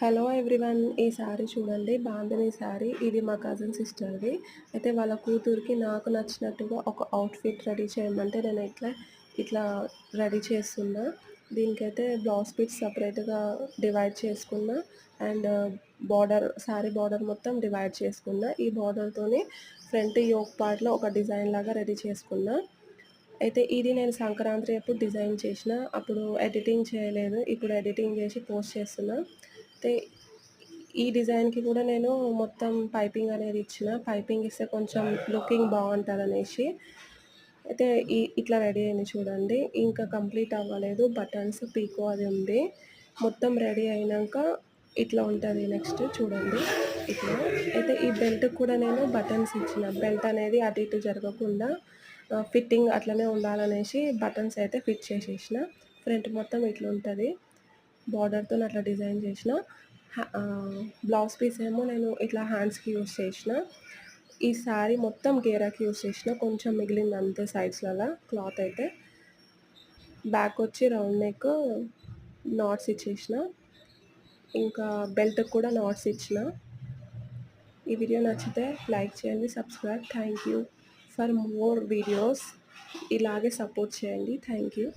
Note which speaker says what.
Speaker 1: Hello everyone. ఈ శారీ చూడండి, బాందిని శారీ. ఇది మా కజిన్ సిస్టర్‌ది. అయితే వాళ్ళ కూతురికి నాకు నచ్చినట్టుగా ఒక అవుట్‌ఫిట్ రెడీ చేయమంటే నేను ఇట్లా రెడీ చేస్తున్నా. దీనికైతే బ్లౌజ్ పీస్ సెపరేట్‌గా డివైడ్ చేసుకున్నా. అండ్ శారీ బార్డర్ మొత్తం డివైడ్ చేసుకున్నా. ఈ బార్డర్‌తోని ఫ్రంట్ యోక్ పార్ట్‌లో ఒక డిజైన్ లాగా రెడీ చేసుకున్నా. అయితే ఇది నేను సంక్రాంతి అప్పుడు డిజైన్ చేసిన. అప్పుడు ఎడిటింగ్ చేయలేదు. ఇప్పుడు ఎడిటింగ్ చేసి పోస్ట్ చేస్తున్నా. అయితే ఈ డిజైన్‌కి కూడా నేను మొత్తం పైపింగ్ అనేది ఇచ్చిన. పైపింగ్ ఇస్తే కొంచెం లుకింగ్ బావుంటదనేసి. అయితే ఇట్లా రెడీ అయింది చూడండి. ఇంకా కంప్లీట్ అవ్వలేదు. బటన్స్, పీకో అది ఉంది. మొత్తం రెడీ అయినంక ఇట్లా ఉంటది నెక్స్ట్ చూడండి. ఇట్లా. అయితే ఈ బెల్ట్‌కి కూడా నేను బటన్స్ ఇచ్చిన. బెల్ట్ అనేది అటు ఇటు జరగకుండా ఫిట్టింగ్ అట్లనే ఉండాలనేసి బటన్స్ అయితే ఫిట్ చేసేసిన. ఫ్రంట్ మొత్తం ఇట్లుంటది. బార్డర్‌తోని అట్లా డిజైన్ చేసిన. బ్లౌజ్ పీస్ ఏమో నేను ఇట్లా హ్యాండ్స్‌కి యూజ్ చేసిన. ఈ శారీ మొత్తం గేరాకి యూజ్ చేసిన. కొంచెం మిగిలింది అంతే సైడ్స్‌లల్ల క్లాత్ అయితే. బ్యాక్ వచ్చి రౌండ్ నెక్ నాట్స్ ఇచ్చేసిన. ఇంకా బెల్ట్‌కి కూడా నాట్స్ ఇచ్చిన. ఈ వీడియో నచ్చితే లైక్ చేయండి, subscribe. Thank you for more videos. ఇలాగే సపోర్ట్ చేయండి. Thank you.